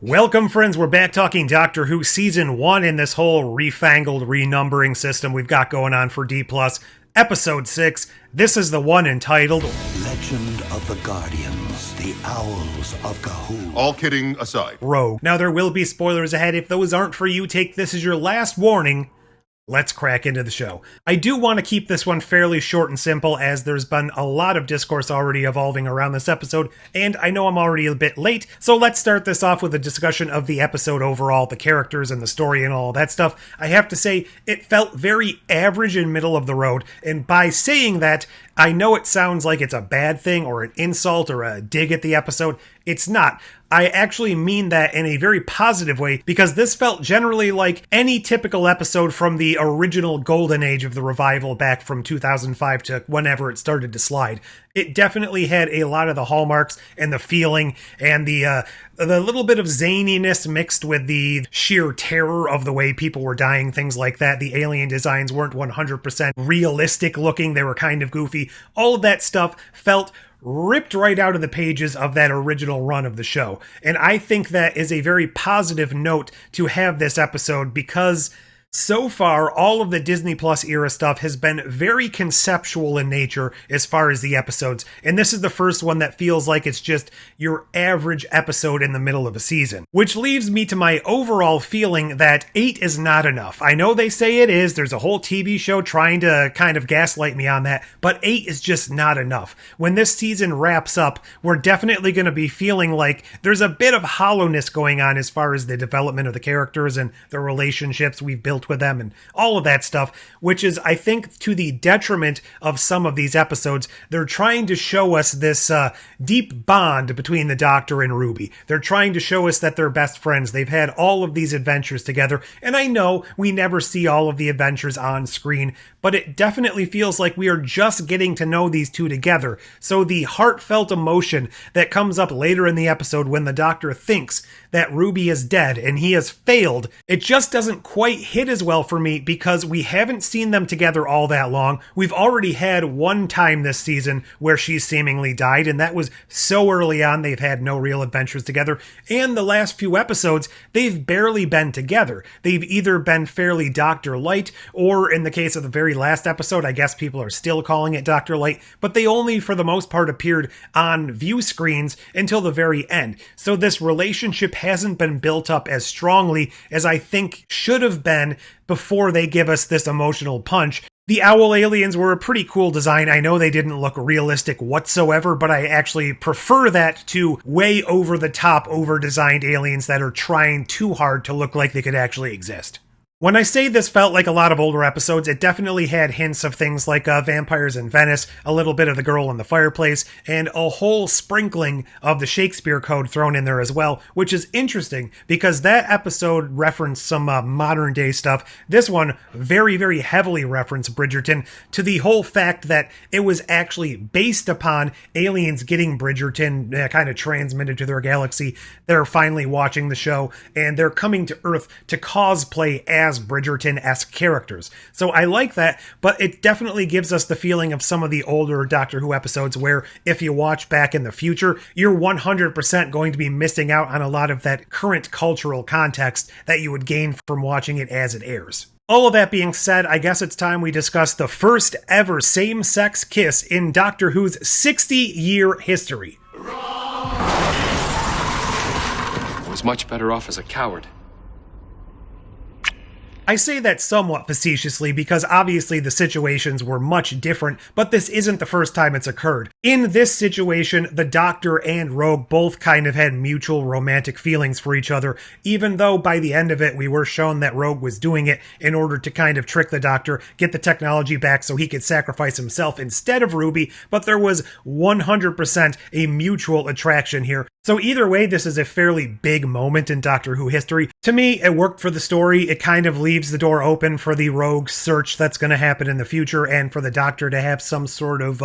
Welcome, friends. We're back talking Doctor Who Season 1 in this whole refangled renumbering system we've got going on for D+. Episode 6. This is the one entitled Legend of the Guardians, the Owls of Gahoo. All kidding aside. Rogue. Now, there will be spoilers ahead. If those aren't for you, take this as your last warning. Let's crack into the show. I do want to keep this one fairly short and simple, as there's been a lot of discourse already evolving around this episode, and I know I'm already a bit late, so let's start this off with a discussion of the episode overall, the characters and the story and all that stuff. I have to say, it felt very average and middle of the road, and by saying that, I know it sounds like it's a bad thing or an insult or a dig at the episode. It's not. I actually mean that in a very positive way, because this felt generally like any typical episode from the original golden age of the revival back from 2005 to whenever it started to slide. It definitely had a lot of the hallmarks and the feeling and the little bit of zaniness mixed with the sheer terror of the way people were dying, things like that. The alien designs weren't 100% realistic looking. They were kind of goofy. All of that stuff felt ripped right out of the pages of that original run of the show. And I think that is a very positive note to have this episode, because so far, all of the Disney Plus era stuff has been very conceptual in nature as far as the episodes, and this is the first one that feels like it's just your average episode in the middle of a season. Which leaves me to my overall feeling that 8 is not enough. I know they say it is, there's a whole TV show trying to kind of gaslight me on that, but 8 is just not enough. When this season wraps up, we're definitely going to be feeling like there's a bit of hollowness going on as far as the development of the characters and the relationships we've built with them and all of that stuff, which is, I think, to the detriment of some of these episodes. They're trying to show us this deep bond between the Doctor and Ruby. They're trying to show us that they're best friends. They've had all of these adventures together, and I know we never see all of the adventures on screen, but it definitely feels like we are just getting to know these two together. So the heartfelt emotion that comes up later in the episode when the Doctor thinks that Ruby is dead and he has failed, it just doesn't quite hit as well for me, because we haven't seen them together all that long. We've already had one time this season where she seemingly died, and that was so early on. They've had no real adventures together, and the last few episodes, they've barely been together. They've either been fairly Dr. Light, or in the case of the very last episode, I guess people are still calling it Dr. Light, but they only, for the most part, appeared on view screens until the very end. So this relationship hasn't been built up as strongly as I think should have been before they give us this emotional punch. The owl aliens were a pretty cool design. I know they didn't look realistic whatsoever, but I actually prefer that to way over-the-top, over-designed aliens that are trying too hard to look like they could actually exist. When I say this felt like a lot of older episodes, it definitely had hints of things like Vampires in Venice, a little bit of The Girl in the Fireplace, and a whole sprinkling of the Shakespeare Code thrown in there as well, which is interesting because that episode referenced some modern day stuff. This one very, very heavily referenced Bridgerton, to the whole fact that it was actually based upon aliens getting Bridgerton kind of transmitted to their galaxy. They're finally watching the show, and they're coming to Earth to cosplay as Bridgerton-esque characters. So I like that, but it definitely gives us the feeling of some of the older Doctor Who episodes where if you watch back in the future, you're 100% going to be missing out on a lot of that current cultural context that you would gain from watching it as it airs. All of that being said, I guess it's time we discuss the first ever same-sex kiss in Doctor Who's 60-year history. I was much better off as a coward. I say that somewhat facetiously because obviously the situations were much different, but this isn't the first time it's occurred. In this situation, the Doctor and Rogue both kind of had mutual romantic feelings for each other, even though by the end of it we were shown that Rogue was doing it in order to kind of trick the Doctor, get the technology back so he could sacrifice himself instead of Ruby, but there was 100% a mutual attraction here. So either way, this is a fairly big moment in Doctor Who history. To me, it worked for the story. It kind of leaves the door open for the Rogue search that's going to happen in the future and for the Doctor to have some sort of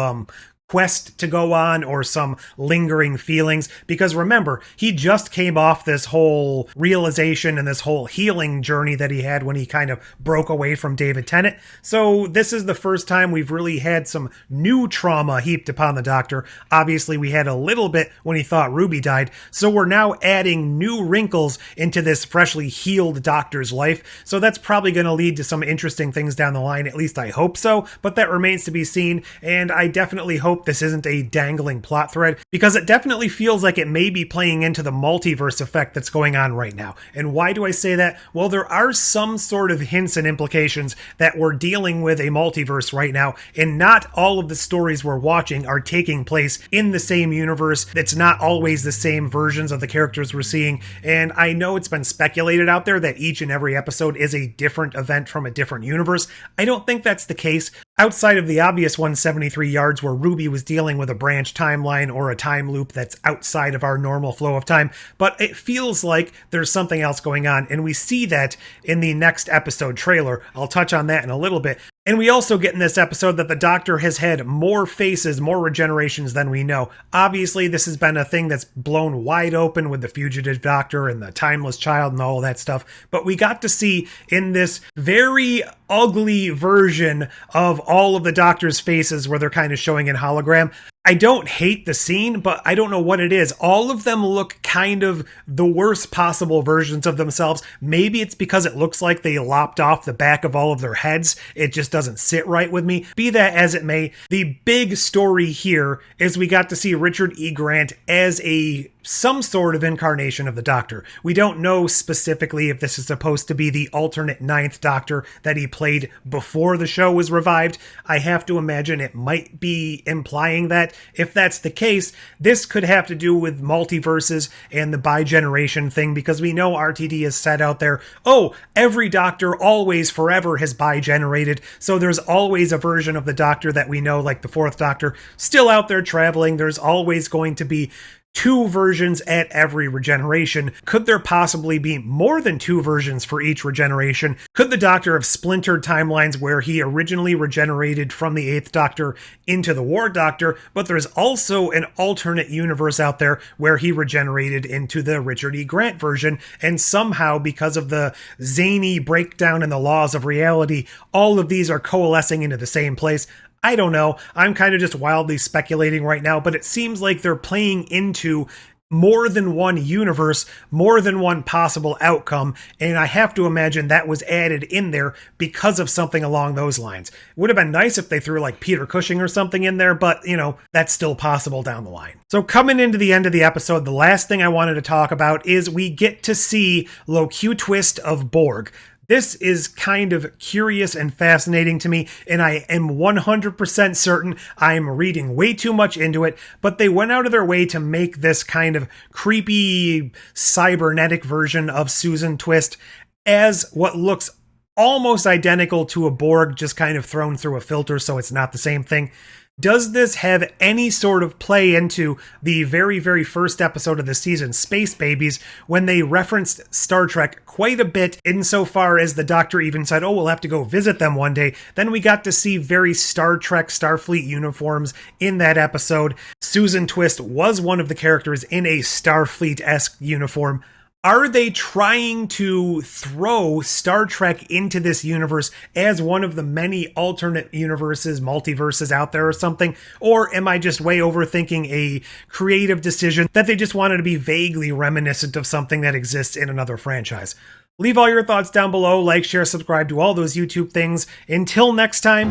quest to go on or some lingering feelings, because remember, he just came off this whole realization and this whole healing journey that he had when he kind of broke away from David Tennant. So this is the first time we've really had some new trauma heaped upon the Doctor. Obviously, we had a little bit when he thought Ruby died, so we're now adding new wrinkles into this freshly healed Doctor's life. So that's probably going to lead to some interesting things down the line, at least I hope so, but that remains to be seen, and I definitely hope this isn't a dangling plot thread, because it definitely feels like it may be playing into the multiverse effect that's going on right now. And why do I say that? Well, there are some sort of hints and implications that we're dealing with a multiverse right now, and not all of the stories we're watching are taking place in the same universe. It's not always the same versions of the characters we're seeing, and I know it's been speculated out there that each and every episode is a different event from a different universe. I don't think that's the case, outside of the obvious 173 yards where Ruby was dealing with a branch timeline or a time loop that's outside of our normal flow of time, but it feels like there's something else going on, and we see that in the next episode trailer. I'll touch on that in a little bit. And we also get in this episode that the Doctor has had more faces, more regenerations than we know. Obviously, this has been a thing that's blown wide open with the Fugitive Doctor and the Timeless Child and all that stuff. But we got to see in this very ugly version of all of the Doctor's faces where they're kind of showing in hologram. I don't hate the scene, but I don't know what it is. All of them look kind of the worst possible versions of themselves. Maybe it's because it looks like they lopped off the back of all of their heads. It just doesn't sit right with me. Be that as it may, the big story here is we got to see Richard E. Grant as some sort of incarnation of the Doctor. We don't know specifically if this is supposed to be the alternate 9th Doctor that he played before the show was revived. I have to imagine it might be implying that. If that's the case, this could have to do with multiverses and the bi-generation thing, because we know RTD has said out there, oh, every Doctor always forever has bi-generated, so there's always a version of the Doctor that we know, like the 4th Doctor, still out there traveling. There's always going to be 2 versions at every regeneration. Could there possibly be more than 2 versions for each regeneration? Could the Doctor have splintered timelines where he originally regenerated from the 8th Doctor into the War Doctor, but there's also an alternate universe out there where he regenerated into the Richard E. Grant version, and somehow, because of the zany breakdown in the laws of reality, all of these are coalescing into the same place? I don't know. I'm kind of just wildly speculating right now, but it seems like they're playing into more than one universe, more than one possible outcome, and I have to imagine that was added in there because of something along those lines. It would have been nice if they threw like Peter Cushing or something in there, but, you know, that's still possible down the line. So coming into the end of the episode, the last thing I wanted to talk about is we get to see Loque Twist of Borg. This is kind of curious and fascinating to me, and I am 100% certain I'm reading way too much into it, but they went out of their way to make this kind of creepy cybernetic version of Susan Twist as what looks almost identical to a Borg, just kind of thrown through a filter so it's not the same thing. Does this have any sort of play into the very, very first episode of the season, Space Babies, when they referenced Star Trek quite a bit, insofar as the Doctor even said, oh, we'll have to go visit them one day? Then we got to see very Star Trek, Starfleet uniforms in that episode. Susan Twist was one of the characters in a Starfleet-esque uniform. Are they trying to throw Star Trek into this universe as one of the many alternate universes, multiverses out there or something? Or am I just way overthinking a creative decision that they just wanted to be vaguely reminiscent of something that exists in another franchise? Leave all your thoughts down below, like, share, subscribe, do all those YouTube things. Until next time,